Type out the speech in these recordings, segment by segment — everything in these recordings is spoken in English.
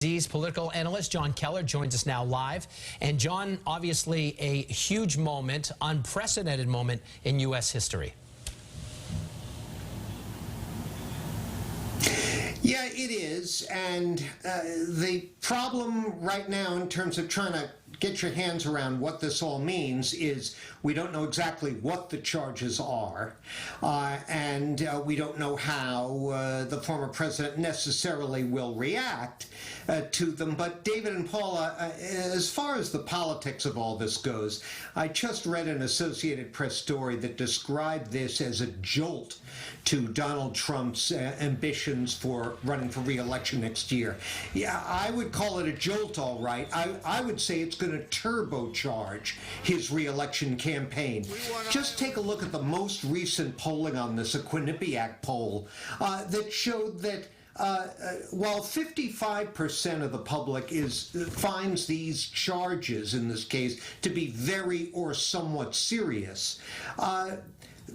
WBZ's political analyst John Keller joins us now live. And John, obviously a huge moment, unprecedented moment in U.S. history. Yeah, it is. And the problem right now in terms of trying to get your hands around what this all means is we don't know exactly what the charges are, and we don't know how the former president necessarily will react to them. But David and Paula, as far as the politics of all this goes, I just read an Associated Press story that described this as a jolt to Donald Trump's ambitions for running for re-election next year. Yeah, I would call it a jolt, all right. I would say it's going to turbocharge his re-election campaign. Just take a look at the most recent polling on this, a Quinnipiac poll, that showed that while 55% of the public finds these charges, in this case, to be very or somewhat serious,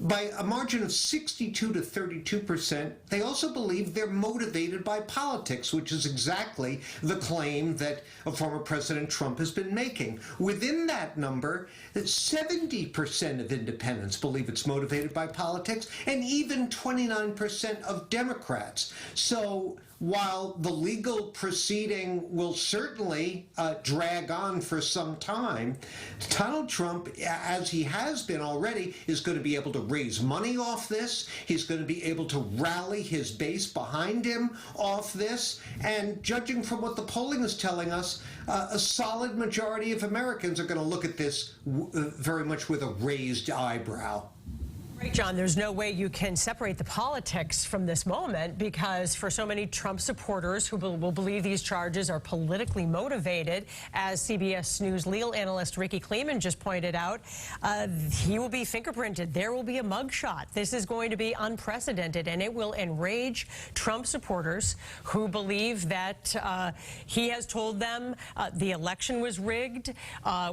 by a margin of 62 to 32%, they also believe they're motivated by politics, which is exactly the claim that former President Trump has been making. Within that number, 70% of independents believe it's motivated by politics, and even 29% of Democrats. So while the legal proceeding will certainly drag on for some time, Donald Trump, as he has been already, is going to be able to raise money off this. He's going to be able to rally his base behind him off this. And judging from what the polling is telling us, a solid majority of Americans are going to look at this very much with a raised eyebrow. Right, John, there's no way you can separate the politics from this moment, because for so many Trump supporters who will believe these charges are politically motivated, as CBS News legal analyst Ricky Kleeman just pointed out, he will be fingerprinted. There will be a mugshot. This is going to be unprecedented, and it will enrage Trump supporters who believe that he has told them the election was rigged.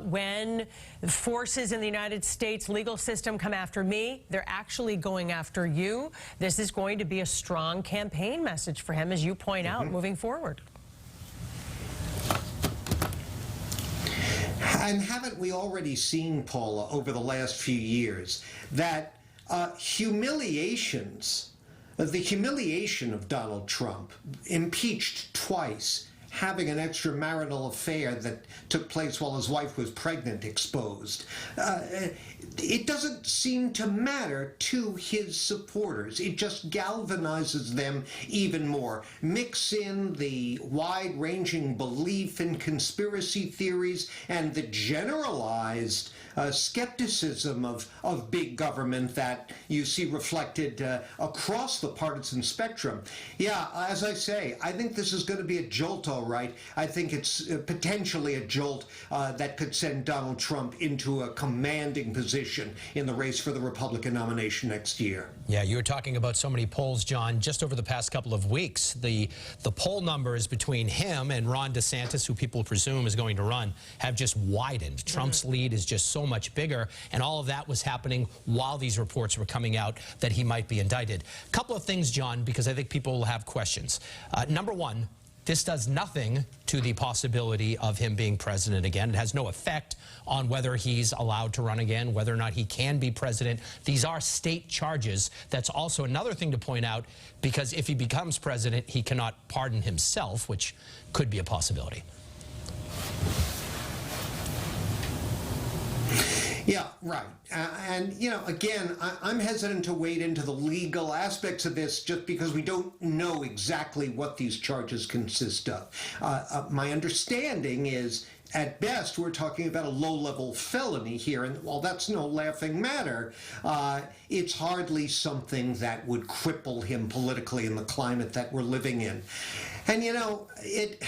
When forces in the United States legal system come after me, they're actually going after you. This is going to be a strong campaign message for him, as you point out, moving forward. And haven't we already seen, Paula, over the last few years, that the humiliation of Donald Trump, impeached twice, having an extramarital affair that took place while his wife was pregnant, exposed. It doesn't seem to matter to his supporters. It just galvanizes them even more. Mix in the wide-ranging belief in conspiracy theories and the generalized skepticism of big government that you see reflected across the partisan spectrum. Yeah, as I say, I think this is going to be a jolt, all right. I think it's potentially a jolt that could send Donald Trump into a commanding position in the race for the Republican nomination next year. Yeah, you were talking about so many polls, John, just over the past couple of weeks. The poll numbers between him and Ron DeSantis, who people presume is going to run, have just widened. Trump's lead is just so much bigger, and all of that was happening while these reports were coming out that he might be indicted. A couple of things, John, because I think people will have questions. Number one, this does nothing to the possibility of him being president again. It has no effect on whether he's allowed to run again, whether or not he can be president. These are state charges. That's also another thing to point out, because if he becomes president, he cannot pardon himself, which could be a possibility. Yeah, right. And, you know, again, I'm hesitant to wade into the legal aspects of this just because we don't know exactly what these charges consist of. My understanding is, at best, we're talking about a low-level felony here, and while that's no laughing matter, it's hardly something that would cripple him politically in the climate that we're living in. And, you know, it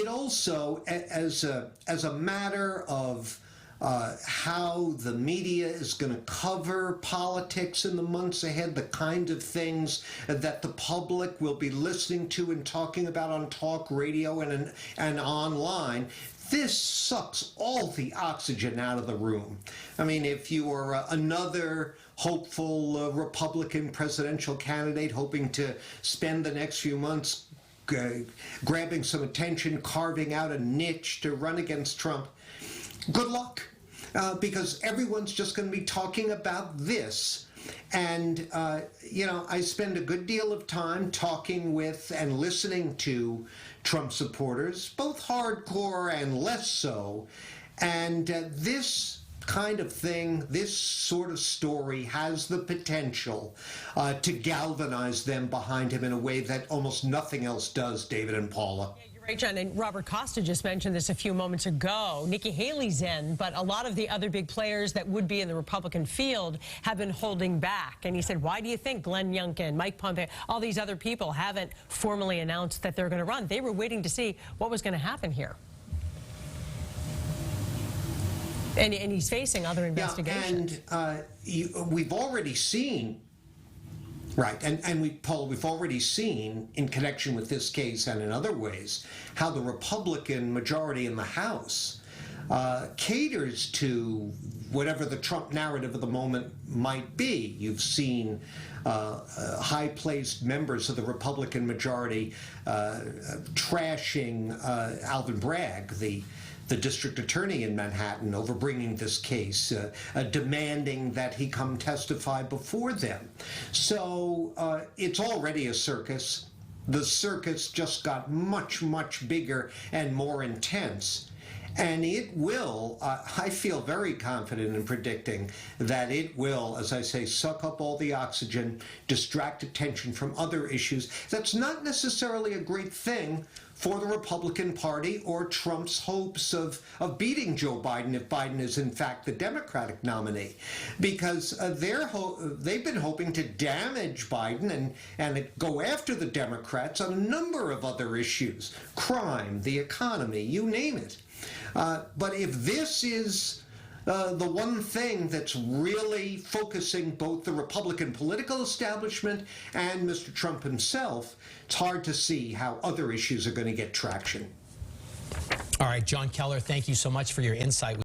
also, as a matter of how the media is going to cover politics in the months ahead, the kind of things that the public will be listening to and talking about on talk radio and online. This sucks all the oxygen out of the room. I mean, if you are another hopeful Republican presidential candidate hoping to spend the next few months grabbing some attention, carving out a niche to run against Trump. Good luck, because everyone's just going to be talking about this. And, you know, I spend a good deal of time talking with and listening to Trump supporters, both hardcore and less so. And this kind of thing, this sort of story has the potential to galvanize them behind him in a way that almost nothing else does, David and Paula. Right, John, and Robert Costa just mentioned this a few moments ago. Nikki Haley's in, but a lot of the other big players that would be in the Republican field have been holding back. And he said, why do you think Glenn Youngkin, Mike Pompeo, all these other people haven't formally announced that they're going to run? They were waiting to see what was going to happen here. And he's facing other investigations. Yeah, and we've already seen, right, and Paul, we've already seen in connection with this case and in other ways how the Republican majority in the House caters to whatever the Trump narrative of the moment might be. You've seen high-placed members of the Republican majority trashing Alvin Bragg, the district attorney in Manhattan, over bringing this case, demanding that he come testify before them. So it's already a circus. The circus just got much, much bigger and more intense. And it will, I feel very confident in predicting that it will, as I say, suck up all the oxygen, distract attention from other issues. That's not necessarily a great thing for the Republican Party or Trump's hopes of beating Joe Biden if Biden is in fact the Democratic nominee, because they've been hoping to damage Biden and go after the Democrats on a number of other issues, crime, the economy, you name it. But if this is the one thing that's really focusing both the Republican political establishment and Mr. Trump himself, it's hard to see how other issues are going to get traction. All right, John Keller, thank you so much for your insight.